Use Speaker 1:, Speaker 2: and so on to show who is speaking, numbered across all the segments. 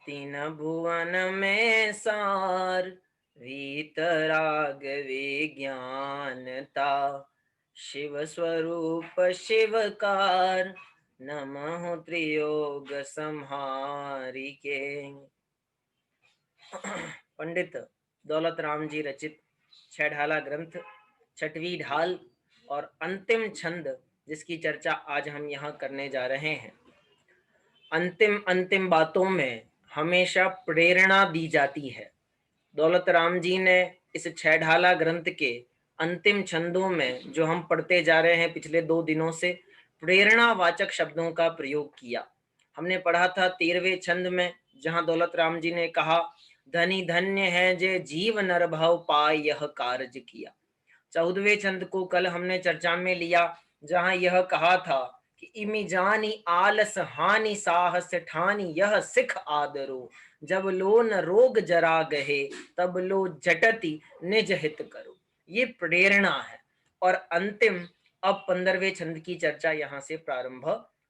Speaker 1: तीन भुवन में सार, वीतराग विज्ञानता, शिव स्वरूप शिवकार, नमः त्रियोग संहारिके। पंडित दौलत राम जी रचित छह ढाला ग्रंथ, छठवीं ढाल और अंतिम छंद, जिसकी चर्चा आज हम यहाँ करने जा रहे हैं। अंतिम अंतिम बातों में हमेशा प्रेरणा दी जाती है। दौलत राम जी ने इस छह ढाला ग्रंथ के अंतिम छंदों में जो हम पढ़ते जा रहे हैं पिछले 2 दिनों से, प्रेरणावाचक शब्दों का प्रयोग किया। हमने पढ़ा था 13वें छंद में, जहां दौलत राम जी ने कहा, धनी धन्य है जे जीव नर भव पाय यह कार्य किया। 14वें छंद को कल हमने चर्चा में लिया, जहां यह कहा था कि इमि जानी आलस हानि साहस ठानी यह सिख आदरो, जब लो न रोग जरा गहे तब लो जटति निज हित करो। ये प्रेरणा है। और अंतिम, अब 15वें छंद की चर्चा यहाँ से प्रारंभ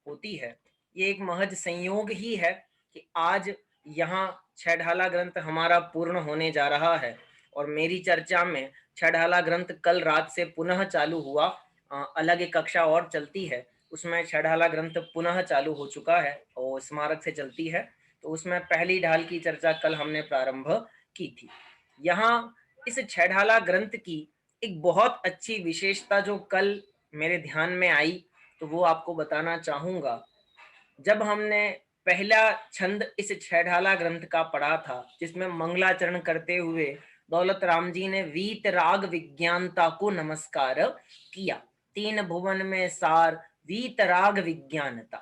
Speaker 1: होती है। ये एक महज संयोग ही है कि आज यहाँ छह ढाला ग्रंथ हमारा पूर्ण होने जा रहा है और मेरी चर्चा में छह ढाला ग्रंथ कल रात से पुनः चालू हुआ। अलग एक कक्षा और चलती है, उसमें छह ढाला ग्रंथ पुनः चालू हो चुका है और स्मारक से चलती है, तो उसमें पहली ढाल की चर्चा कल हमने प्रारंभ की थी। यहाँ इस छह ढाला ग्रंथ की एक बहुत अच्छी विशेषता जो कल मेरे ध्यान में आई, तो वो आपको बताना चाहूंगा। जब हमने पहला छंद इस छह ढाला ग्रंथ का पढ़ा था, जिसमें मंगलाचरण करते हुए दौलत राम जी ने वीत राग विज्ञानता को नमस्कार किया। तीन भुवन में सार, वीत राग विज्ञानता,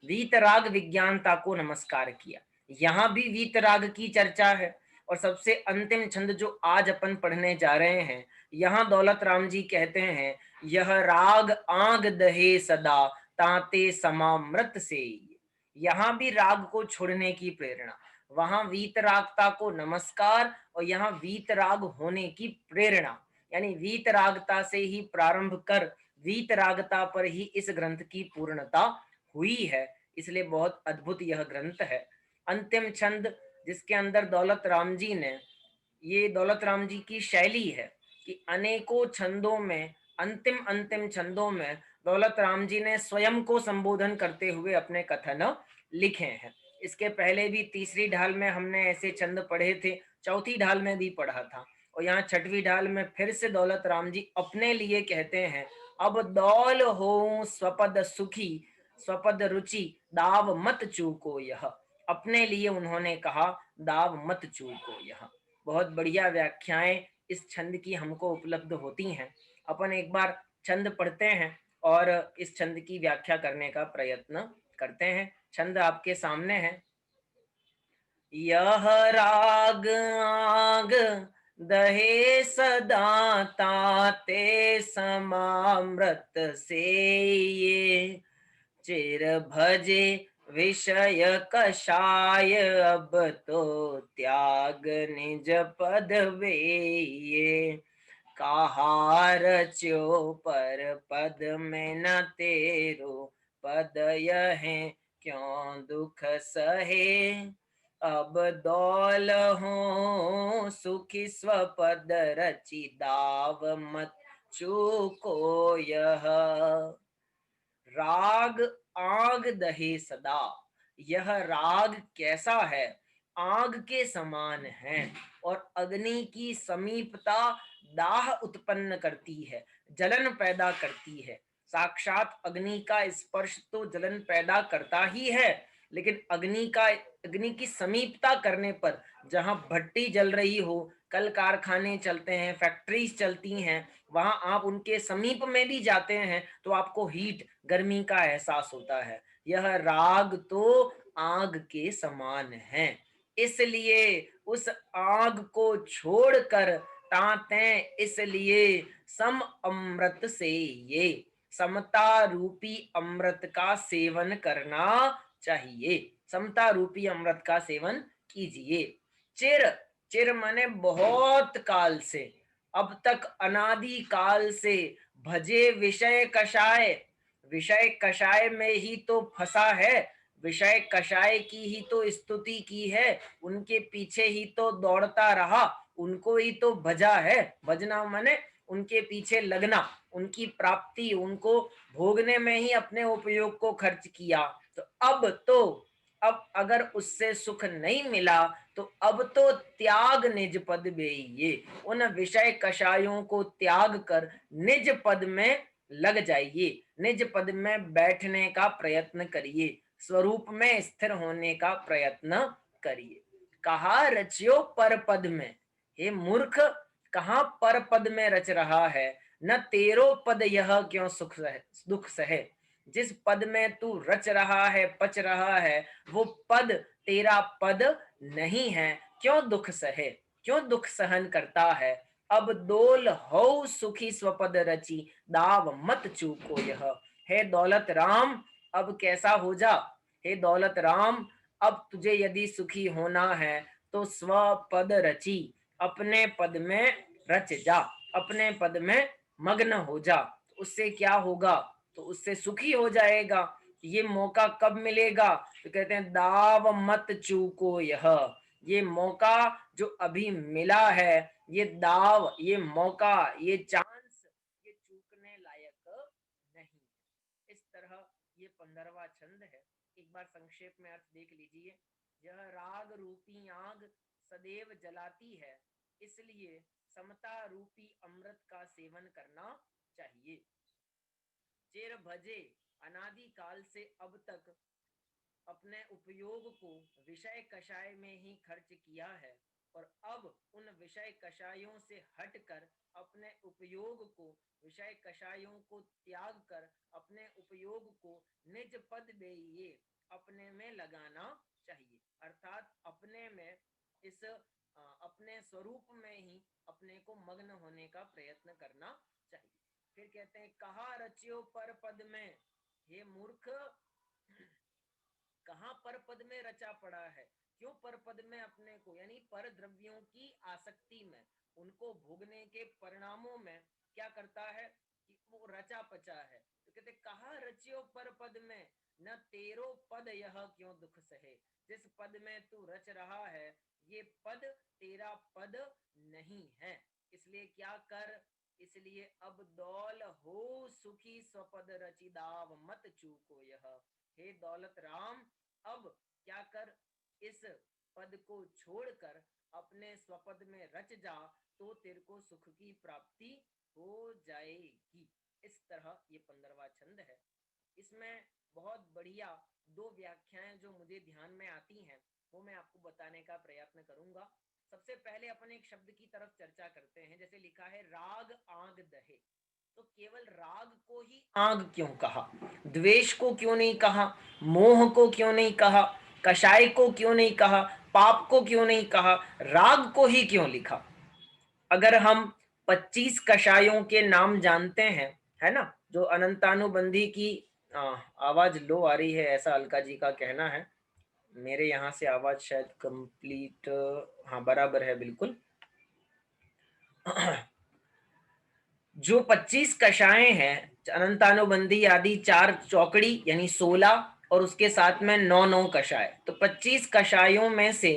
Speaker 1: वीत राग विज्ञानता को नमस्कार किया। यहाँ भी वीत राग की चर्चा है। और सबसे अंतिम छंद जो आज अपन पढ़ने जा रहे हैं, यहाँ दौलत राम जी कहते हैं, यह राग आग दहे सदा, ताते समामृत से। यहाँ भी राग को छोड़ने की प्रेरणा, वहां वीतरागता को नमस्कार और यहाँ वीतराग होने की प्रेरणा। यानी वीतरागता से ही प्रारंभ कर वीतरागता पर ही इस ग्रंथ की पूर्णता हुई है। इसलिए बहुत अद्भुत यह ग्रंथ है। अंतिम छंद, जिसके अंदर दौलत राम जी ने, ये दौलत राम जी की शैली है कि अनेकों छंदों में, अंतिम अंतिम छंदों में दौलत राम जी ने स्वयं को संबोधन करते हुए अपने कथन लिखे हैं। इसके पहले भी तीसरी ढाल में हमने ऐसे छंद पढ़े थे, चौथी ढाल में भी पढ़ा था, और यहाँ छठवीं ढाल में फिर से दौलत राम जी अपने लिए कहते हैं, अब दौल हो स्वपद सुखी, स्वपद रुचि दाव मत चूको यह। अपने लिए उन्होंने कहा, दाव मत चूको यह। बहुत बढ़िया व्याख्याएं इस छंद की हमको उपलब्ध होती हैं। अपन एक बार छंद पढ़ते हैं और इस छंद की व्याख्या करने का प्रयत्न करते हैं। छंद आपके सामने है। यह राग आग दहे सदा, ताते समामृत से ये, चिर भजे विषय कषाय, अब तो त्याग निज पद वे ये। कहार च्यो पर पद में न तेरो, पद यह क्यों दुख सहे। अब दौल हो सुखी स्वपद रचि, दाव मत चूको यह। राग आग दहे सदा, यह राग कैसा है, आग के समान है और अग्नि की समीपता दाह उत्पन्न करती है, जलन पैदा करती है। साक्षात अग्नि का स्पर्श तो जलन पैदा करता ही है, लेकिन अग्नि की समीपता करने पर, जहां भट्टी जल रही हो, कल कारखाने चलते हैं, फैक्ट्रीज चलती हैं, वहां आप उनके समीप में भी जाते हैं तो आपको हीट, गर्मी का एहसास होता है। यह राग तो आग के समान है। इसलिए उस आग को छोड़कर ताते, इसलिए सम अमृत से ये, समता रूपी अमृत का सेवन करना चाहिए। समता रूपी अमृत का सेवन कीजिए। चिर, चिर माने बहुत काल से, अब तक अनादि काल से भजे विषय कषाय, विषय कषाय में ही तो फंसा है। विषय कषाय की ही तो स्तुति की है, उनके पीछे ही तो दौड़ता रहा, उनको ही तो भजा है। भजना माने उनके पीछे लगना, उनकी प्राप्ति, उनको भोगने में ही अपने उपयोग को खर्च किया। तो अब अगर उससे सुख नहीं मिला तो अब तो त्याग निज पद बेइये, उन विषय कषायों को त्याग कर निज पद में लग जाइए, निज पद में बैठने का प्रयत्न करिए, स्वरूप में स्थिर होने का प्रयत्न करिए। कहा रचियो पर पद में, हे मूर्ख, कहाँ पर पद में रच रहा है। न तेरो पद यह क्यों सुख सहे, दुख सहे। जिस पद में तू रच रहा है, पच रहा है, वो पद तेरा पद नहीं है, क्यों दुख सहे, क्यों दुख सहन करता है। अब डोल हो सुखी स्वपद रची, दाव मत चूको यह। हे दौलत राम, अब कैसा हो जा। हे दौलत राम, अब तुझे यदि सुखी होना है तो स्वपद रची, अपने पद में रच जा, अपने पद में मग्न हो जा। उससे क्या होगा, तो उससे सुखी हो जाएगा। ये मौका कब मिलेगा, तो कहते हैं दाव मत चूको यह। ये मौका जो अभी मिला है, ये दाव, ये मौका, ये चांस, ये चूकने लायक नहीं। इस तरह ये 15वां छंद है। एक बार संक्षेप में अर्थ देख लीजिए। यह राग रूपी आग सदैव जलाती है, इसलिए समता रूपी अमृत का सेवन करना चाहिए। चिर भजे अनादि काल से अब तक अपने उपयोग को विषय कषाय में ही खर्च किया है, और अब उन विषय कषायों से हटकर अपने उपयोग को, विषय कषायों को त्याग कर अपने उपयोग को निज पद बेइये, अपने में लगाना चाहिए। अर्थात अपने में, इस अपने स्वरूप में ही अपने को मग्न होने का प्रयत्न करना चाहिए। फिर कहते हैं कहा रचियो पर पद में, हे मूर्ख, कहाँ पर पद में रचा पड़ा है। क्यों पर पद में अपने को, यानी पर द्रव्यों की आसक्ति में, उनको भोगने के परिणामों में क्या करता है कि वो रचा पचा है। तो कहते कहा रचियो पर पद में, न तेरो पद यह क्यों दुख सहे। जिस पद में तू रच रहा है, ये पद तेरा पद नहीं है, इसलिए क्या कर, इसलिए अब दौल हो सुखी स्वपद रचि, दाव मत चूको यह। हे दौलत राम, अब क्या कर, इस पद को छोड़कर अपने स्वपद में रच जा, तो तेरे को सुख की प्राप्ति हो जाएगी। इस तरह ये 15वां छंद है। इसमें बहुत बढ़िया दो व्याख्याएं जो मुझे ध्यान में आती हैं, वो मैं आपको बताने का प्रयत्न करूंगा। सबसे पहले अपन एक शब्द की तरफ चर्चा करते हैं। जैसे लिखा है राग आग दहे, तो केवल राग को ही आग क्यों कहा, द्वेष को क्यों नहीं कहा, मोह को क्यों नहीं कहा, कषाय को क्यों नहीं कहा, पाप को क्यों नहीं कहा, राग को ही क्यों लिखा। अगर हम 25 कषायों के नाम जानते हैं, है ना, जो अनंतानुबंधी की आवाज लो आ रही है, ऐसा अलका जी का कहना है। मेरे यहाँ से आवाज शायद कंप्लीट, हाँ बराबर है बिल्कुल। जो 25 कषाएं हैं, अनंतानुबंधी आदि, चार चौकड़ी यानी 16, और उसके साथ में 9 कषाय, तो 25 कषायों में से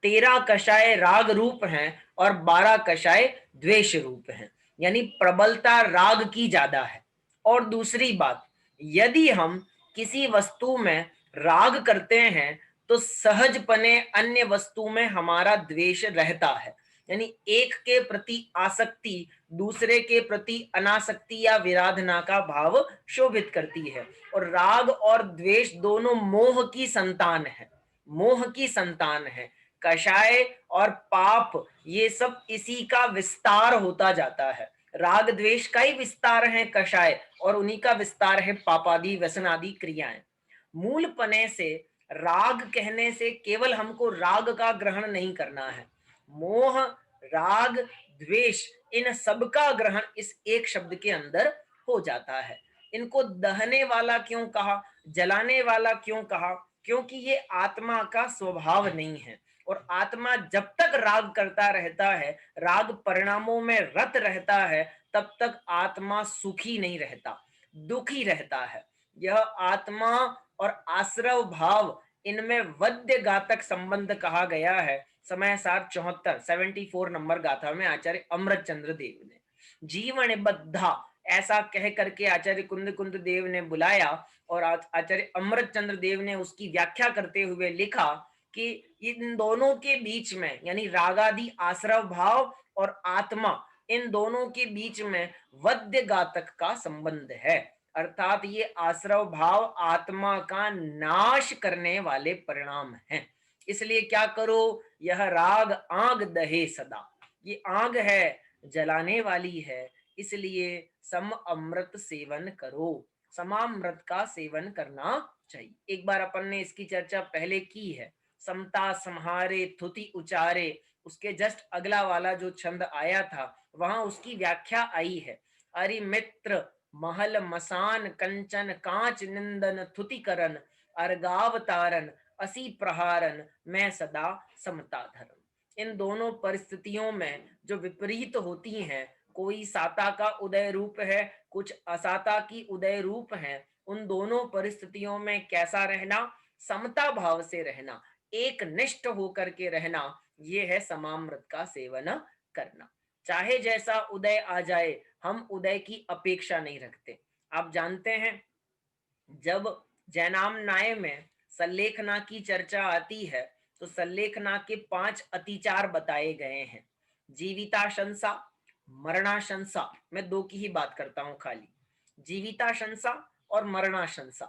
Speaker 1: 13 कषाय राग रूप हैं और 12 कषाय द्वेष रूप हैं, यानी प्रबलता राग की ज्यादा है। और दूसरी बात, यदि हम किसी वस्तु में राग करते हैं तो सहजपने अन्य वस्तु में हमारा द्वेष रहता है, यानी एक के प्रति आसक्ति दूसरे के प्रति अनासक्ति या विराधना का भाव शोभित करती है। और राग और द्वेष दोनों मोह की संतान है, मोह की संतान है। कषाय और पाप ये सब इसी का विस्तार होता जाता है। राग द्वेष का ही विस्तार है कषाय, और उन्हीं का विस्तार है पापादि व्यसनादि क्रियाएं। मूल पने से राग कहने से केवल हमको राग का ग्रहण नहीं करना है, मोह, राग, द्वेष, इन सब का ग्रहण इस एक शब्द के अंदर हो जाता है। इनको दहने वाला क्यों कहा, जलाने वाला क्यों कहा, क्योंकि ये आत्मा का स्वभाव नहीं है। और आत्मा जब तक राग करता रहता है, राग परिणामों में रत रहता है, तब तक आत्मा सुखी नहीं रहता, दुखी रहता है। यह आत्मा और आश्रव भाव, इनमें वद्य गातक संबंध कहा गया है। समय सार 74 नंबर गाथा में आचार्य अमृतचंद्र देव ने जीवन बद्धा ऐसा कह करके आचार्य कुंद कुंद देव ने बुलाया, और आचार्य अमृतचंद्र देव ने उसकी व्याख्या करते हुए लिखा कि इन दोनों के बीच में, यानी रागादि आश्रव भाव और आत्मा, इन दोनों के बीच में वद्य गातक का संबंध है। अर्थात ये आश्रव भाव आत्मा का नाश करने वाले परिणाम हैं। इसलिए क्या करो, यह राग आग दहे सदा, ये आग है जलाने वाली है, इसलिए सम अमृत सेवन करो, समामृत का सेवन करना चाहिए। एक बार अपन ने इसकी चर्चा पहले की है। समता संहारे थुति उचारे, उसके जस्ट अगला वाला जो छंद आया था वहां उसकी व्याख्या आई है। अरि मित्र महल मसान कंचन कांच निंदन थुतिकरण अर्गावतारन असी प्रहारन मैं सदा समता धर्म। इन दोनों परिस्थितियों में जो विपरीत होती हैं, कोई साता का उदय रूप है, कुछ असाता की उदय रूप है, उन दोनों परिस्थितियों में कैसा रहना, समता भाव से रहना, एक निष्ठ होकर के रहना, ये है समामृत का सेवन करना। चाहे जैसा उदय आ जाए, हम उदय की अपेक्षा नहीं रखते। आप जानते हैं, जब जैनामनाय में सल्लेखना की चर्चा आती है तो सल्लेखना के 5 अतिचार बताए गए हैं। जीविताशंसा, मरणाशंसा, मैं दो की ही बात करता हूं खाली, जीविताशंसा और मरणाशंसा।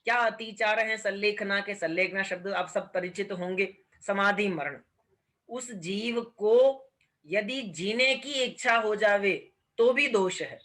Speaker 1: क्या अतिचार हैं सल्लेखना के? सल्लेखना शब्द आप सब परिचित होंगे, समाधि मरण। उस जीव को यदि जीने की इच्छा हो जावे तो भी दोष है,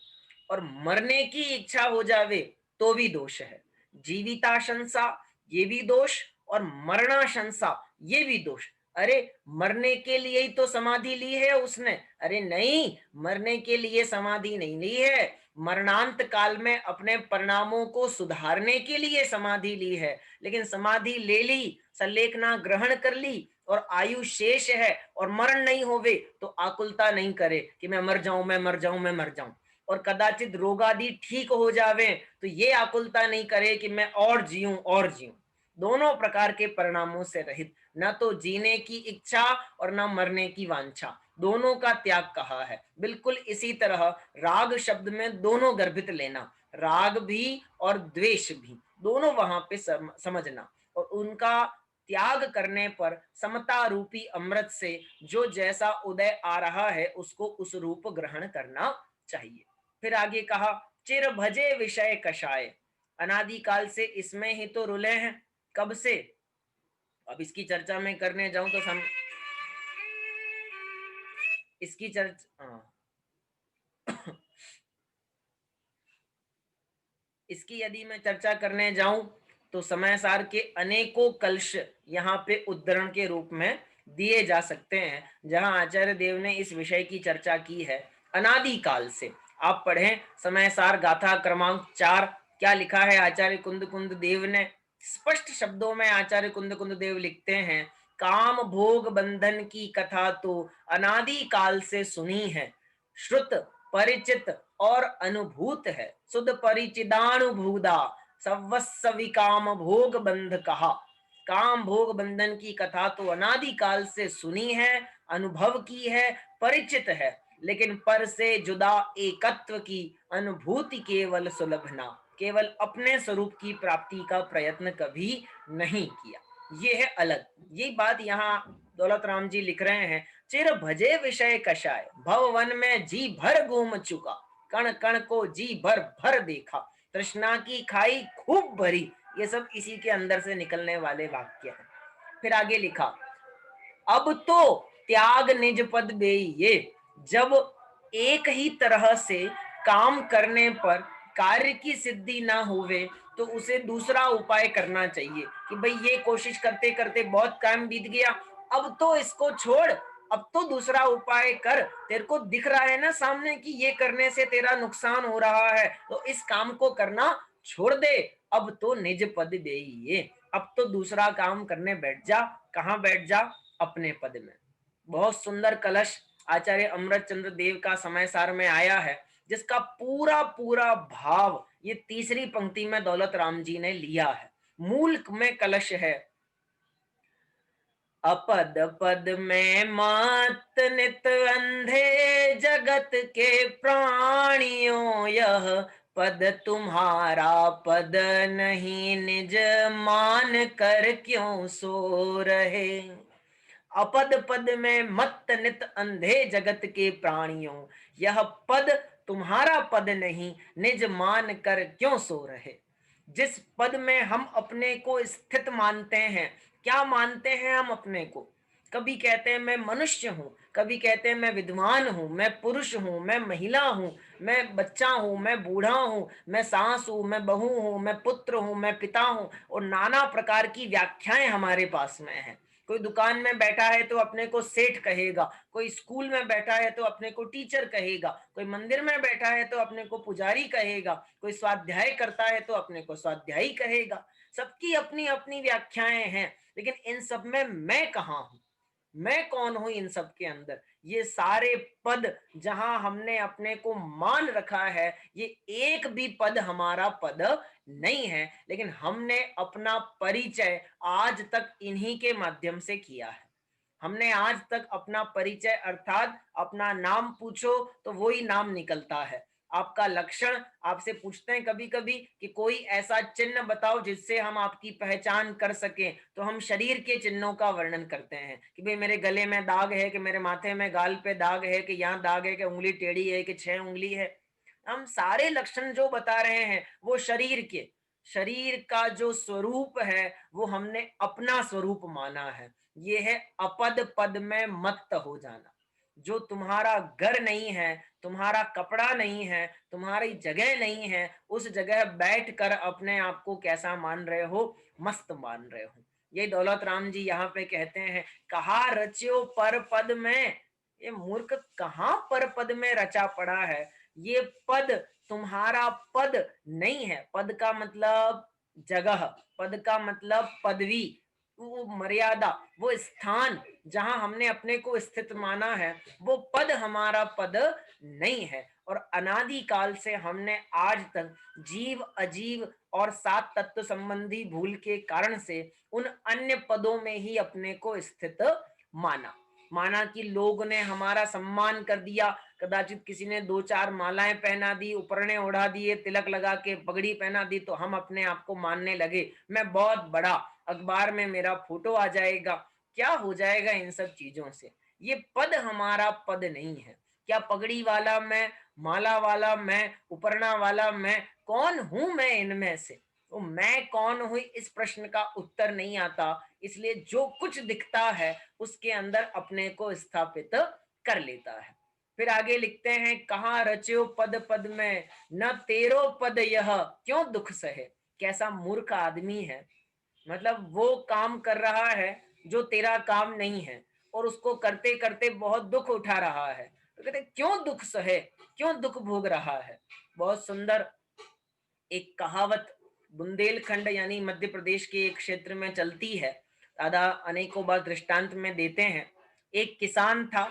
Speaker 1: और मरने की इच्छा हो जावे तो भी दोष है। जीविताशंसा ये भी दोष, और मरणाशंसा ये भी दोष। अरे मरने के लिए ही तो समाधि ली है उसने। अरे नहीं, मरने के लिए समाधि नहीं ली है, मरणांत काल में अपने परिणामों को सुधारने के लिए समाधि ली है। लेकिन समाधि ले ली, सल्लेखना ग्रहण कर ली, और आयु शेष है और मरण नहीं होवे, तो आकुलता नहीं करे कि मैं मर जाऊं, मैं मर जाऊं, मैं मर जाऊं। और कदाचित रोगादि ठीक हो जावे तो ये आकुलता नहीं करे कि मैं और जीऊं और जीऊं। दोनों प्रकार के परिणामों से रहित, न तो जीने की इच्छा और न मरने की वांछा, दोनों का त्याग कहा है। बिल्कुल इसी तरह राग शब्द में दोनों गर्भित लेना, राग भी और द्वेष भी, दोनों वहां पे समझना, और उनका त्याग करने पर समता रूपी अमृत से जो जैसा उदय आ रहा है उसको उस रूप ग्रहण करना चाहिए। फिर आगे कहा, चिर भजे विषय कषाय, अनादिकाल से इसमें ही तो रुले हैं। कब से? अब इसकी चर्चा में करने जाऊं तो इसकी चर्चा इसकी यदि मैं चर्चा करने जाऊं तो समय सार के अनेकों कलश यहाँ पे उद्धरण के रूप में दिए जा सकते हैं, जहां आचार्य देव ने इस विषय की चर्चा की है अनादि काल से। आप पढ़ें समय सार गाथा क्रमांक 4, क्या लिखा है आचार्य कुंद कुंद देव ने। स्पष्ट शब्दों में आचार्य कुंद कुंद देव लिखते हैं, काम भोग बंधन की कथा तो अनादि काल से सुनी है, श्रुत परिचित और अनुभूत है, सुध परिचिदानुभूदा सवस्वी काम भोग बंध कहा। काम भोग बंधन की कथा तो अनादि काल से सुनी है, अनुभव की है, परिचित है, लेकिन पर से जुदा एकत्व की अनुभूति केवल सुलभ ना, केवल अपने स्वरूप की प्राप्ति का प्रयत्न कभी नहीं किया। ये है अलग। ये बात यहाँ दौलत राम जी लिख रहे हैं, चिर भजे विषय कषाय, भव वन में जी भर घूम चुका, कण कण को जी भर भर देखा, तृष्णा की खाई खूब भरी। ये सब इसी के अंदर से निकलने वाले वाक्य हैं। फिर आगे लिखा, अब तो त्याग निज पद बेइये, जब एक ही तरह से काम करने पर कार्य की सिद्धि ना होवे तो उसे दूसरा उपाय करना चाहिए कि भाई ये कोशिश करते करते बहुत टाइम बीत गया, अब तो इसको छोड़, अब तो दूसरा उपाय कर, तेरे को दिख रहा है ना सामने कि ये करने से तेरा नुकसान हो रहा है, तो इस काम को करना छोड़ दे। अब तो निज पद बेइये, अब तो दूसरा काम करने बैठ जा। कहाँ बैठ जा? अपने पद में। बहुत सुंदर कलश आचार्य अमृतचंद्र देव का समय सार में आया है, जिसका पूरा पूरा भाव ये तीसरी पंक्ति में दौलत राम जी ने लिया है। मूल में कलश है। अपद पद में मत नित अंधे जगत के प्राणियों, यह पद तुम्हारा पद नहीं, निज मान कर क्यों सो रहे। अपद पद में मत नित अंधे जगत के प्राणियों, यह पद तुम्हारा पद नहीं, निज मान कर क्यों सो रहे। जिस पद में हम अपने को स्थित मानते हैं, क्या मानते हैं हम अपने को? कभी कहते हैं मैं मनुष्य हूं, कभी कहते हैं मैं विद्वान हूं, मैं पुरुष हूं, मैं महिला हूं, मैं बच्चा हूं, मैं बूढ़ा हूं, मैं सास हूं, मैं बहू हूं, मैं पुत्र हूं, मैं पिता हूं, और नाना प्रकार की व्याख्याएं हमारे पास में है। कोई दुकान में बैठा है तो अपने को सेठ कहेगा, कोई स्कूल में बैठा है तो अपने को टीचर कहेगा, कोई मंदिर में बैठा है तो अपने को पुजारी कहेगा, कोई स्वाध्याय करता है तो अपने को स्वाध्यायी कहेगा। सबकी अपनी अपनी व्याख्याएं हैं, लेकिन इन सब में मैं कहाँ हूं? मैं कौन हूं इन सब के अंदर? ये सारे पद जहां हमने अपने को मान रखा है, ये एक भी पद हमारा पद नहीं है, लेकिन हमने अपना परिचय आज तक इन्हीं के माध्यम से किया है। हमने आज तक अपना परिचय अर्थात अपना नाम पूछो तो वही नाम निकलता है। आपका लक्षण आपसे पूछते हैं कभी कभी कि कोई ऐसा चिन्ह बताओ जिससे हम आपकी पहचान कर सकें, तो हम शरीर के चिन्हों का वर्णन करते हैं कि भाई मेरे गले में दाग है, कि मेरे माथे में गाल पे दाग है, कि यहाँ दाग है, कि उंगली टेढ़ी है, कि 6 उंगली है। हम सारे लक्षण जो बता रहे हैं वो शरीर के, शरीर का जो स्वरूप है वो हमने अपना स्वरूप माना है। ये है अपद पद में मत्त हो जाना। जो तुम्हारा घर नहीं है, तुम्हारा कपड़ा नहीं है, तुम्हारी जगह नहीं है, उस जगह बैठकर अपने आप को कैसा मान रहे हो? मस्त मान रहे हो। ये दौलत राम जी यहाँ पे कहते हैं, कहा रच्यो पर पद में। ये मूर्ख कहाँ पर पद में रचा पड़ा है? ये पद तुम्हारा पद नहीं है। पद का मतलब जगह, पद का मतलब पदवी, वो मर्यादा, वो स्थान जहां हमने अपने को स्थित माना है, वो पद हमारा पद नहीं है। और अनादि काल से हमने आज तक जीव अजीव और सात तत्व संबंधी भूल के कारण से उन अन्य पदों में ही अपने को स्थित माना। माना कि लोग ने हमारा सम्मान कर दिया, कदाचित किसी ने 2-4 मालाएं पहना दी, उपरने ओढ़ा दिए, तिलक लगा के पगड़ी पहना दी, तो हम अपने आप को मानने लगे मैं बहुत बड़ा, अखबार में मेरा फोटो आ जाएगा। क्या हो जाएगा इन सब चीजों से? ये पद हमारा पद नहीं है। क्या पगड़ी वाला मैं, माला वाला मैं, उपरना वाला मैं, कौन हूं मैं इनमें से? तो मैं कौन हूं इस प्रश्न का उत्तर नहीं आता, इसलिए जो कुछ दिखता है उसके अंदर अपने को स्थापित कर लेता है। फिर आगे लिखते हैं, कहाँ रच्यो पद पद में, न तेरो पद यह क्यों दुख सहे। कैसा मूर्ख आदमी है, मतलब वो काम कर रहा है जो तेरा काम नहीं है, और उसको करते करते बहुत दुख उठा रहा है, तो कहते क्यों दुख सहे, क्यों दुख भोग रहा है। बहुत सुंदर एक कहावत बुंदेलखंड यानी मध्य प्रदेश के एक क्षेत्र में चलती है। दादा अनेकों बार दृष्टांत में देते हैं। एक किसान था,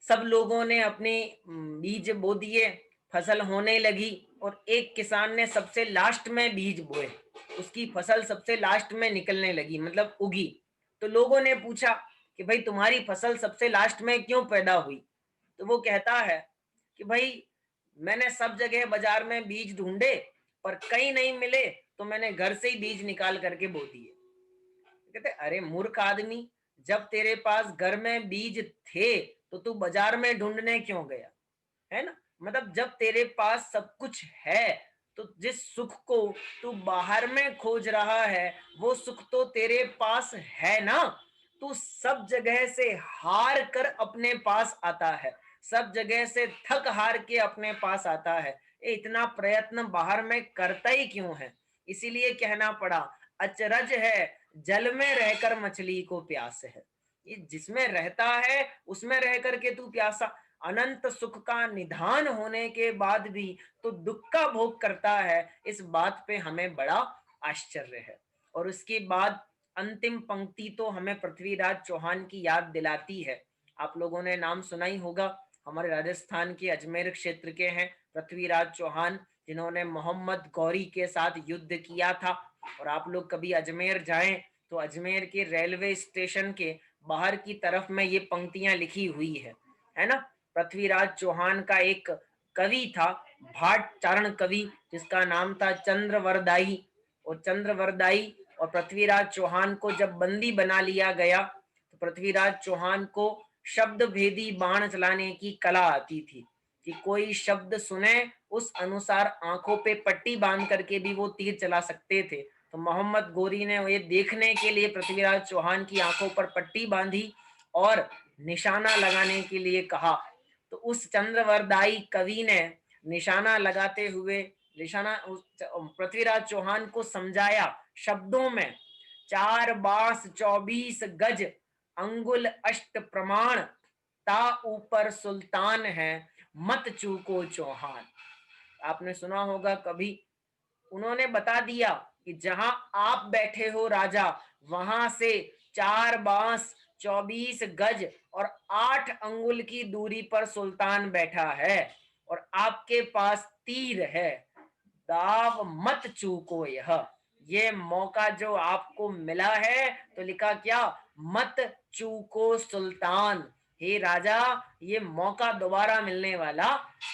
Speaker 1: सब लोगों ने अपने बीज बो दिए, फसल होने लगी, और एक किसान ने सबसे लास्ट में बीज बोए, उसकी फसल सबसे लास्ट में निकलने लगी, मतलब उगी। तो लोगों ने पूछा कि भाई तुम्हारी फसल सबसे लास्ट में क्यों पैदा हुई? तो वो कहता है कि भाई मैंने सब जगह बाजार में बीज ढूंढे पर कहीं नहीं मिले, तो मैंने घर से ही बीज निकाल करके बो दिए। कहते अरे मूर्ख आदमी, जब तेरे पास घर में बीज थे तो तू बाजार में ढूंढने क्यों गया? है ना? मतलब जब तेरे पास सब कुछ है, तो जिस सुख को तू बाहर में खोज रहा है वो सुख तो तेरे पास है ना। तू सब जगह से हार कर अपने पास आता है, सब जगह से थक हार के अपने पास आता है। इतना प्रयत्न बाहर में करता ही क्यों है? इसीलिए कहना पड़ा, अचरज है जल में रहकर मछली को प्यास है। ये जिसमें रहता है उसमें रह करके तू प्यासा, अनंत सुख का निधान होने के बाद भी तो दुख का भोग करता है, इस बात पे हमें बड़ा आश्चर्य है। और उसके बाद अंतिम पंक्ति तो हमें पृथ्वीराज चौहान की याद दिलाती है। आप लोगों ने नाम सुना ही होगा, हमारे राजस्थान के अजमेर क्षेत्र के हैं पृथ्वीराज चौहान, जिन्होंने मोहम्मद गौरी के साथ युद्ध किया था। और आप लोग कभी अजमेर जाएं तो अजमेर के रेलवे स्टेशन के बाहर की तरफ में ये पंक्तियां लिखी हुई है ना। पृथ्वीराज चौहान का एक कवि था, भाट चारण कवि, जिसका नाम था चंद्रवरदाई। और चंद्रवरदाई और पृथ्वीराज चौहान को जब बंदी बना लिया गया तो पृथ्वीराज चौहान को शब्द भेदी बाण चलाने की कला आती थी कि कोई शब्द सुने उस अनुसार आंखों पे पट्टी बांध करके भी वो तीर चला सकते थे। तो मोहम्मद गोरी ने ये देखने के लिए पृथ्वीराज चौहान की आंखों पर पट्टी बांधी और निशाना लगाने के लिए कहा। तो उस चंद्रवरदाई कवि ने निशाना लगाते हुए निशाना पृथ्वीराज चौहान को समझाया शब्दों में, 4 बांस 24 गज अंगुल अष्ट प्रमाण, ता ऊपर सुल्तान है मत चूको चौहान। आपने सुना होगा कभी, उन्होंने बता दिया कि जहां आप बैठे हो राजा, वहां से 4 बांस 24 गज और 8 अंगुल की दूरी पर सुल्तान बैठा है और आपके पास तीर है, दाव मत चूको। ये मौका जो आपको मिला है, तो लिखा क्या, मत चूको सुल्तान, हे राजा ये मौका दोबारा मिलने वाला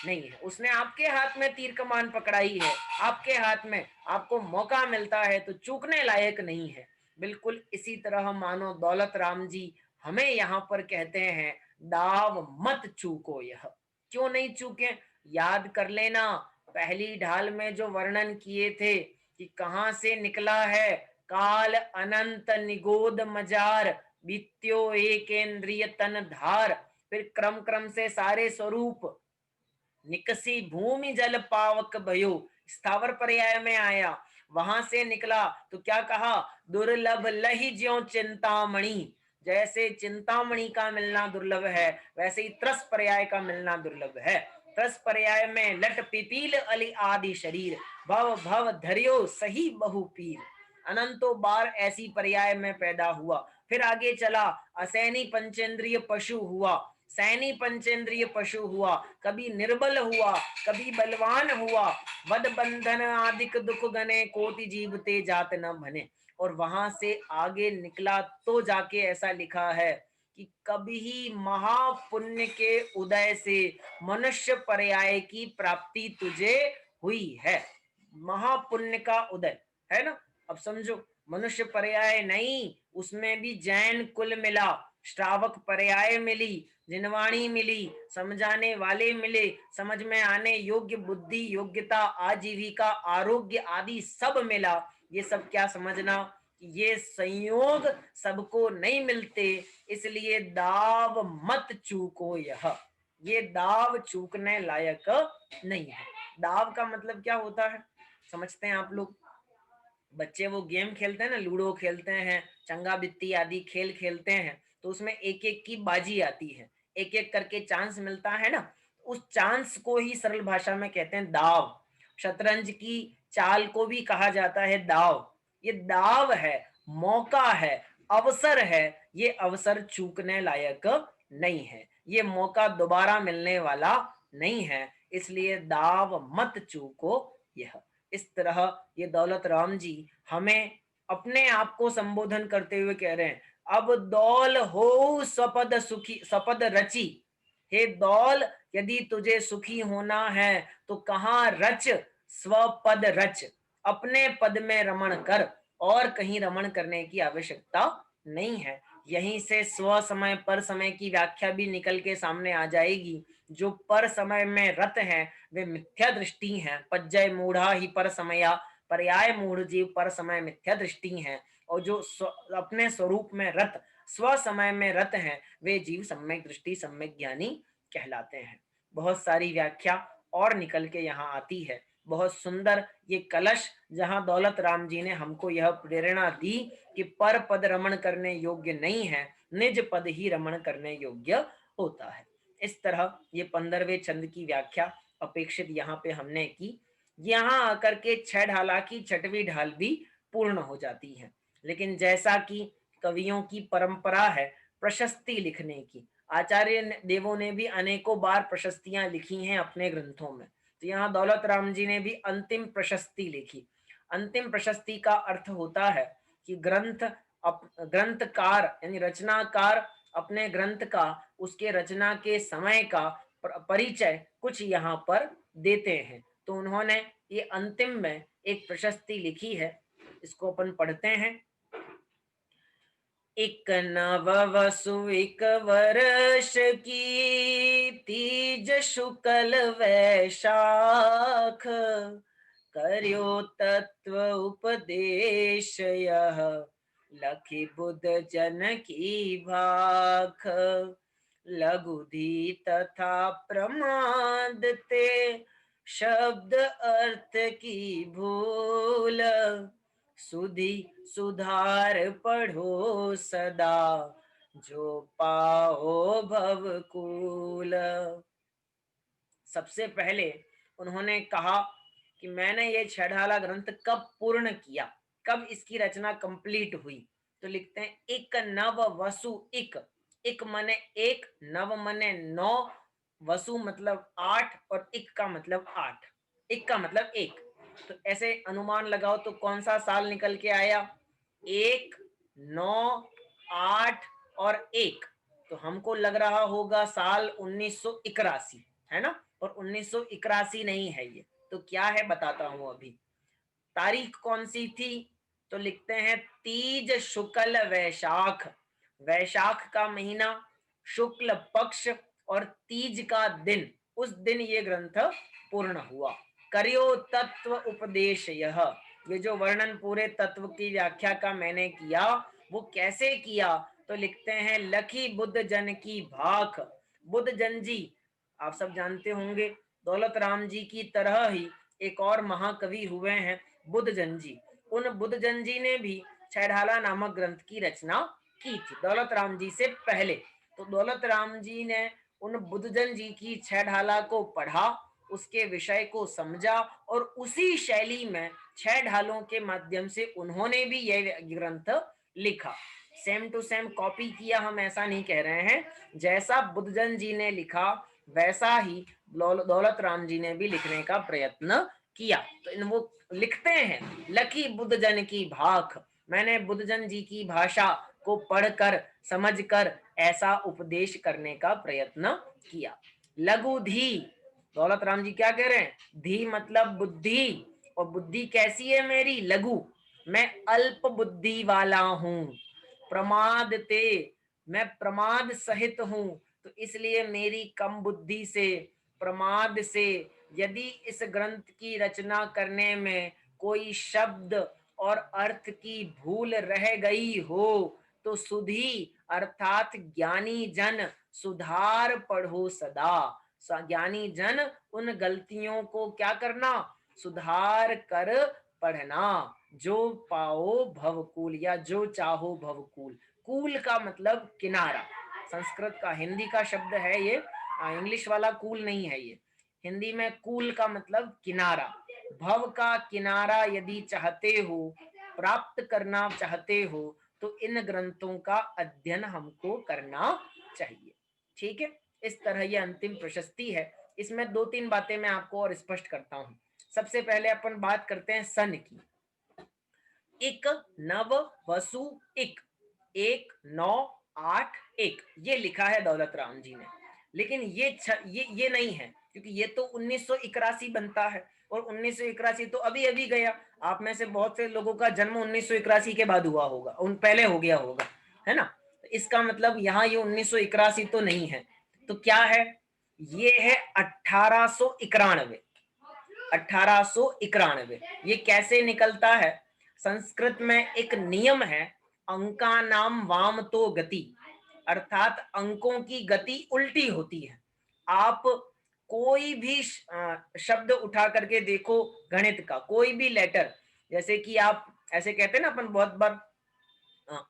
Speaker 1: नहीं है। उसने आपके हाथ में तीर कमान पकड़ाई है, आपके हाथ में, आपको मौका मिलता है तो चूकने लायक नहीं है। बिल्कुल इसी तरह मानो दौलत राम जी हमें यहाँ पर कहते हैं, दाव मत चूको। यह क्यों नहीं चूके, याद कर लेना पहली ढाल में जो वर्णन किए थे कि कहां से निकला है, काल अनंत निगोद मजार, बीत्यो एकेंद्रिय तन धार। फिर क्रम क्रम से सारे स्वरूप, निकसी भूमि जल पावक भयो, स्थावर पर्याय में आया, वहां से निकला तो क्या कहा, दुर्लभ लही ज्यों चिंतामणि। जैसे चिंतामणि का मिलना दुर्लभ है, वैसे ही त्रस पर्याय का मिलना दुर्लभ है। त्रस पर्याय में लट पिपील अली आदि शरीर, भव भव धरियो सही बहु पीर, अनंतों बार ऐसी पर्याय में पैदा हुआ। फिर आगे चला, असैनी पंचेंद्रिय पशु हुआ, सैनी पंचेंद्रिय पशु हुआ, कभी निर्बल हुआ, कभी बलवान हुआ, वद बंधन आदिक दुख गने, कोटि जीवते जात न भने। और वहां से आगे निकला तो जाके ऐसा लिखा है कि कभी महापुण्य के उदय से मनुष्य पर्याय की प्राप्ति तुझे हुई है। महापुण्य का उदय है ना। अब समझो, मनुष्य पर्याय नहीं, उसमें भी जैन कुल मिला, श्रावक पर्याय मिली, जिनवाणी मिली, समझाने वाले मिले, समझ में आने योग्य बुद्धि, योग्यता, आजीविका, आरोग्य आदि सब मिला। ये सब क्या समझना, ये संयोग सबको नहीं मिलते, इसलिए दाव मत चूको। ये दाव चूकने लायक नहीं है। दाव का मतलब क्या होता है समझते हैं आप लोग। बच्चे वो गेम खेलते हैं ना, लूडो खेलते हैं, चंगा बित्ती आदि खेल खेलते हैं, तो उसमें एक एक की बाजी आती है, एक एक करके चांस मिलता है ना। उस चांस को ही सरल भाषा में कहते हैं दाव। शतरंज की चाल को भी कहा जाता है दाव। ये दाव है, मौका है, अवसर है, ये अवसर चूकने लायक नहीं है, ये मौका दोबारा मिलने वाला नहीं है, इसलिए दाव मत चूको। यह इस तरह ये दौलत राम जी हमें अपने आप को संबोधन करते हुए कह रहे हैं, अब दौल हो स्वपद सुखी स्वपद रची। हे दौल, यदि तुझे सुखी होना है तो कहाँ रच, स्वपद रच, अपने पद में रमण कर, और कहीं रमण करने की आवश्यकता नहीं है। यहीं से स्व समय पर समय की व्याख्या भी निकल के सामने आ जाएगी। जो पर समय में रत है वे मिथ्या दृष्टि हैं, पज्जय मूढ़ा ही पर समया, पर्याय मूढ़ जीव पर समय मिथ्या दृष्टि हैं। और जो अपने स्वरूप में रत, स्व समय में रत हैं, वे जीव सम्यक दृष्टि सम्यक ज्ञानी कहलाते हैं। बहुत सारी व्याख्या और निकल के यहाँ आती है। बहुत सुंदर ये कलश, जहाँ दौलत राम जी ने हमको यह प्रेरणा दी कि पर पद रमण करने योग्य नहीं है, निज पद ही रमण करने योग्य होता है। इस तरह ये 15वें छंद की व्याख्या अपेक्षित यहाँ पे हमने की। यहाँ आकर के 6 ढाला की 6वीं ढाल भी पूर्ण हो जाती है। लेकिन जैसा कि कवियों की परंपरा है प्रशस्ति लिखने की, आचार्य देवों ने भी अनेकों बार प्रशस्तियां लिखी हैं अपने ग्रंथों में, तो यहाँ दौलत राम जी ने भी अंतिम प्रशस्ति लिखी। अंतिम प्रशस्ति का अर्थ होता है कि ग्रंथकार यानी रचनाकार अपने ग्रंथ का, उसके रचना के समय का परिचय कुछ यहाँ पर देते हैं। तो उन्होंने ये अंतिम में एक प्रशस्ति लिखी है, इसको अपन पढ़ते हैं। एक नव वसु एक वर्ष की, तीज शुक्ल वैशाख, कर्यो तत्व उपदेश यह, लखी बुध जन की भाख। लघुधी तथा प्रमाद ते, शब्द अर्थ की भूल, सुधी सुधार पढ़ो सदा, जो पाओ भवकूल। सबसे पहले उन्होंने कहा कि मैंने ये छेड़ाला ग्रंथ कब पूर्ण किया, कब इसकी रचना कंप्लीट हुई। तो लिखते हैं एक नव वसु इक, इक मने एक, नव मने 9, वसु मतलब 8 और इक का मतलब 8, इक का मतलब एक। तो ऐसे अनुमान लगाओ तो कौन सा साल निकल के आया, 1, 9, 8 और 1। तो हमको लग रहा होगा साल 1981, है ना। और 1981 नहीं है ये, तो क्या है बताता हूं अभी। तारीख कौन सी थी, तो लिखते हैं तीज शुक्ल वैशाख, वैशाख का महीना, शुक्ल पक्ष और तीज का दिन, उस दिन ये ग्रंथ पूर्ण हुआ। करियो तत्व उपदेश यह, ये जो वर्णन पूरे तत्व की व्याख्या का मैंने किया वो कैसे किया, तो लिखते हैं लखी बुद्ध जन की भाख। बुद्ध जन जी आप सब जानते होंगे, दौलत राम जी की तरह ही एक और महाकवि हुए हैं बुद्धजन जी। उन बुद्धजन जी ने भी छेड़ाला नामक ग्रंथ की रचना की थी दौलत राम जी से पहले। तो दौलत राम जी ने उन बुद्धजन जी की छेड़ाला को पढ़ा, उसके विषय को समझा और उसी शैली में छह ढालों के माध्यम से उन्होंने भी यह ग्रंथ लिखा। सेम टू सेम कॉपी किया हम ऐसा नहीं कह रहे हैं, जैसा बुद्धजन जी ने लिखा वैसा ही दौलत राम जी ने भी लिखने का प्रयत्न किया। तो इन वो लिखते हैं लकी बुद्धजन की भाख, मैंने बुद्धजन जी की भाषा को पढ़कर समझकर ऐसा उपदेश करने का प्रयत्न किया। लघु धी, दौलत राम जी क्या कह रहे हैं, धी मतलब बुद्धि, और बुद्धि कैसी है मेरी, लघु, मैं अल्प बुद्धि वाला हूं। प्रमाद ते, मैं प्रमाद सहित हूं, तो इसलिए मेरी कम बुद्धि से, प्रमाद से यदि इस ग्रंथ की रचना करने में कोई शब्द और अर्थ की भूल रह गई हो तो सुधी अर्थात ज्ञानी जन सुधार पढ़ो सदा। ज्ञानी जन उन गलतियों को क्या करना, सुधार कर पढ़ना, जो पाओ भवकूल या जो चाहो भवकूल। कूल का मतलब किनारा, संस्कृत का हिंदी का शब्द है ये, इंग्लिश वाला कूल नहीं है ये। हिंदी में कूल का मतलब किनारा, भव का किनारा यदि चाहते हो, प्राप्त करना चाहते हो तो इन ग्रंथों का अध्ययन हमको करना चाहिए। ठीक है, इस तरह ये अंतिम प्रशस्ति है। इसमें 2-3 बातें मैं आपको और स्पष्ट करता हूं। सबसे पहले अपन बात करते हैं सन की। इक नव वसु इक, 1 9 8 1, ये लिखा है दौलत राम जी ने। लेकिन ये नहीं है, क्योंकि ये तो 1981 बनता है और 1981 तो अभी अभी गया। आप में से बहुत से लोगों का जन्म 1981 के बाद हुआ होगा, उन पहले हो गया होगा, है ना। तो इसका मतलब यहाँ ये 1981 तो नहीं है। तो क्या है, ये है 1891, 1891। ये कैसे निकलता है, संस्कृत में एक नियम है, अंका नाम वाम तो गति, अर्थात अंकों की गति उल्टी होती है। आप कोई भी शब्द उठा करके देखो, गणित का कोई भी लेटर, जैसे कि आप ऐसे कहते हैं ना अपन बहुत बार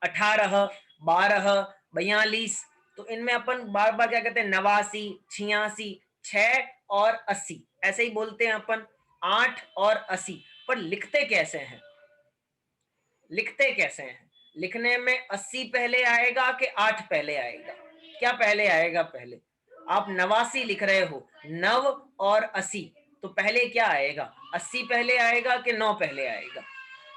Speaker 1: 18, 12, 42, तो इनमें अपन बार बार क्या कहते हैं 89, 86, 6 और 80, ऐसे ही बोलते हैं अपन 8 और 80। पर लिखते कैसे हैं, लिखते कैसे हैं, लिखने में 80 पहले आएगा कि 8 पहले आएगा, क्या पहले आएगा, पहले आप 89 लिख रहे हो, 9 और 80, तो पहले क्या आएगा, 80 पहले आएगा कि 9 पहले आएगा,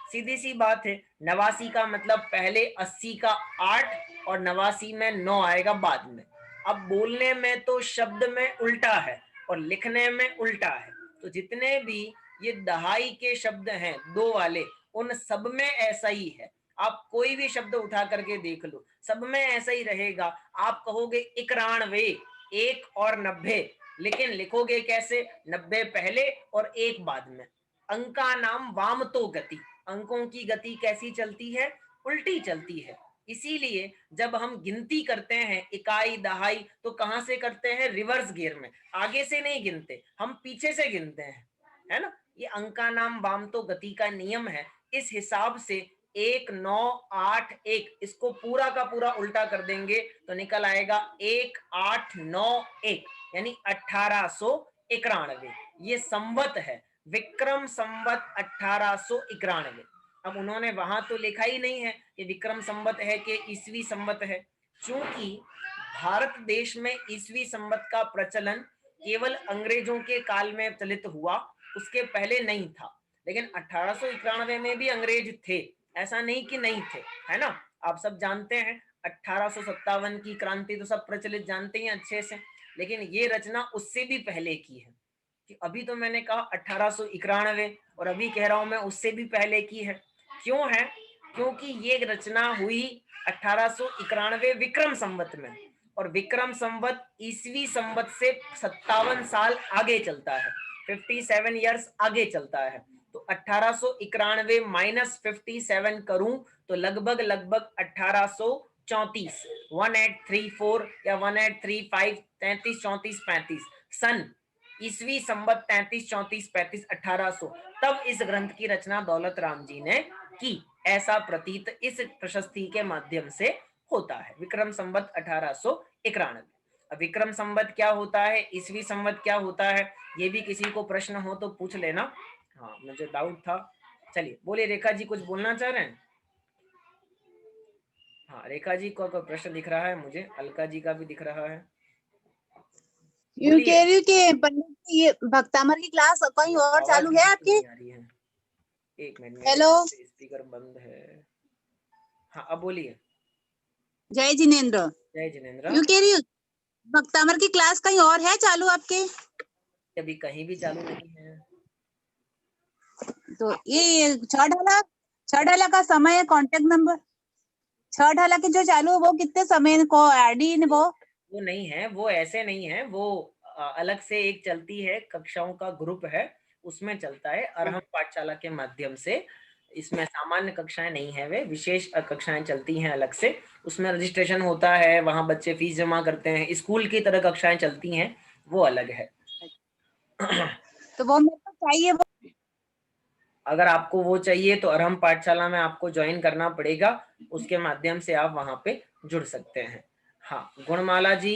Speaker 1: सीधी सी बात है, 89 का मतलब पहले 80 का 8 और 89 में 9 आएगा बाद में। अब बोलने में तो शब्द में उल्टा है और लिखने में उल्टा है, तो जितने भी ये दहाई के शब्द हैं दो वाले, उन सब में ऐसा ही है। आप कोई भी शब्द उठा करके देख लो, सब में ऐसा ही रहेगा। आप कहोगे 91, 1 और 90, लेकिन लिखोगे कैसे? 90 पहले और 1 बाद में। अंका नाम वाम तो गति, अंकों की गति कैसी चलती है? उल्टी चलती है। इसीलिए जब हम गिनती करते हैं इकाई दहाई, तो कहां से करते हैं? रिवर्स गियर में, आगे से नहीं गिनते, हम पीछे से गिनते हैं, है ना। ये अंका नाम वाम तो गति का नियम है। इस हिसाब से 1 9 8 1, इसको पूरा का पूरा उल्टा कर देंगे तो निकल आएगा 1 8 9 1, यानी 1891। ये संवत है, विक्रम संवत 1891। अब उन्होंने वहां तो लिखा ही नहीं है कि विक्रम संवत है कि ईसवी संवत है, क्योंकि भारत देश में ईसवी संवत का प्रचलन केवल अंग्रेजों के काल में चलित हुआ, उसके पहले नहीं था। लेकिन 1891 में भी अंग्रेज थे, ऐसा नहीं कि नहीं थे, है ना। आप सब जानते हैं 1857 की क्रांति तो सब प्रचलित जानते हैं अच्छे से, लेकिन ये रचना उससे भी पहले की है। कि अभी तो मैंने कहा 1891 और अभी कह रहा हूं मैं उससे भी पहले की है। क्यों है? क्योंकि ये रचना हुई 1891 विक्रम संवत में, और विक्रम संवत ईसवी संवत से 57 साल आगे चलता है, 57 ईयर्स आगे चलता है। तो 1891 माइनस 57 करूं तो लगभग 1834, 1834 या 1835, 33 34 35 सन, ईसवी संवत 33 34 35 1800, तब इस ग्रंथ की रचना दौलत राम जी ने की, ऐसा प्रतीत इस प्रशस्ति के माध्यम से होता है। विक्रम संवत 1891। अब विक्रम संवत क्या होता है, ईसवी संवत क्या होता है, ये भी किसी को प्रश्न हो तो पूछ लेना। हाँ, मुझे डाउट था। चलिए बोलिए, रेखा जी कुछ बोलना चाह रहे हैं? हाँ, रेखा जी को कोई प्रश्न दिख रहा है मुझे, अलका जी का भी दिख रहा है।
Speaker 2: यूं कह रही हूँ कि पंडित जी ये भक्तामर की क्लास कहीं और चालू है आपकी?
Speaker 1: आ रही है, एक मिनट,
Speaker 2: हेलो,
Speaker 1: स्पीकर बंद है। हाँ, अब बोलिए।
Speaker 2: जय जिनेन्द्र।
Speaker 1: जय जिनेन्द्र।
Speaker 2: यूं कह रही हूँ भक्तामर की क्लास कहीं और है चालू आपके?
Speaker 1: अभी कहीं भी चालू नहीं है।
Speaker 2: तो ये छह ढाला का समय है, कांटेक्ट नंबर छह ढाला के जो चालू है वो कितने समय को आईडी
Speaker 1: वो नहीं है, वो ऐसे नहीं है, वो अलग से एक चलती है, कक्षाओं का ग्रुप है, उसमें चलता है अरहम पाठशाला के माध्यम से। इसमें सामान्य कक्षाएं नहीं है, वे विशेष कक्षाएं चलती हैं अलग से, उसमें रजिस्ट्रेशन होता है, वहां बच्चे फीस जमा करते हैं, स्कूल की तरह कक्षाएं चलती हैं, वो अलग है।
Speaker 2: तो वो मेरे को चाहिए। वो
Speaker 1: अगर आपको वो चाहिए तो अरहम पाठशाला में आपको ज्वाइन करना पड़ेगा, उसके माध्यम से आप वहां पे जुड़ सकते हैं। हाँ, गुणमाला जी।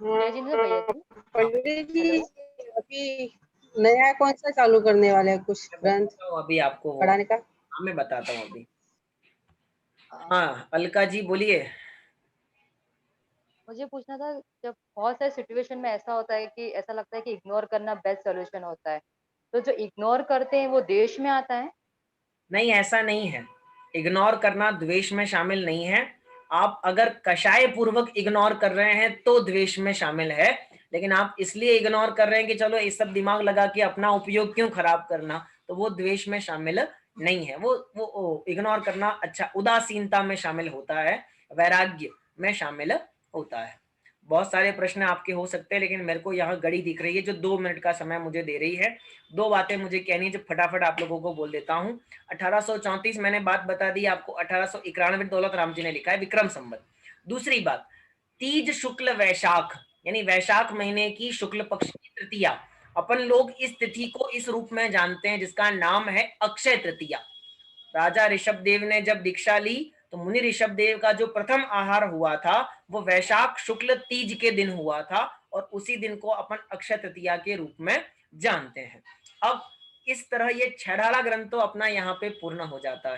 Speaker 3: पंडित जी अभी नया कौन सा चालू करने वाले हैं, कुछ ग्रंथ
Speaker 1: अभी आपको
Speaker 3: पढ़ाने का?
Speaker 1: हाँ, मैं बताता हूँ अभी। हाँ, अलका जी बोलिए।
Speaker 4: मुझे पूछना था, जब बहुत सारे सिचुएशन में ऐसा होता है कि ऐसा लगता है कि इग्नोर करना बेस्ट सोल्यूशन होता है, तो जो इग्नोर करते हैं वो द्वेष में आता है?
Speaker 1: नहीं, ऐसा नहीं है, इग्नोर करना द्वेष में शामिल नहीं है। आप अगर कषाय पूर्वक इग्नोर कर रहे हैं तो द्वेष में शामिल है, लेकिन आप इसलिए इग्नोर कर रहे हैं कि चलो ये सब दिमाग लगा के अपना उपयोग क्यों खराब करना, तो वो द्वेष में शामिल नहीं है। वो इग्नोर करना अच्छा उदासीनता में शामिल होता है, वैराग्य में शामिल होता है। बहुत सारे प्रश्न आपके हो सकते हैं, लेकिन मेरे को यहाँ घड़ी दिख रही है जो 2 मिनट का समय मुझे दे रही है। 2 बातें मुझे कहनी है जो फटाफट आप लोगों को बोल देता हूँ। 1834 मैंने बात बता दी आपको, 1891 दौलत राम जी ने लिखा है, विक्रम संवत। दूसरी बात, तीज शुक्ल वैशाख, यानी वैशाख महीने की शुक्ल पक्ष की तृतीया, अपन लोग इस तिथि को इस रूप में जानते हैं जिसका नाम है अक्षय तृतीया। राजा ऋषभ देव ने जब दीक्षा ली तो मुनि ऋषभ देव का जो प्रथम आहार हुआ था वो वैशाख शुक्ल तीज के दिन हुआ था, और उसी दिन को अपन अक्षय तृतीया के रूप में जानते हैं। अब इस तरह ये छेड़ाला ग्रंथ तो अपना यहाँ पे पूर्ण हो जाता है।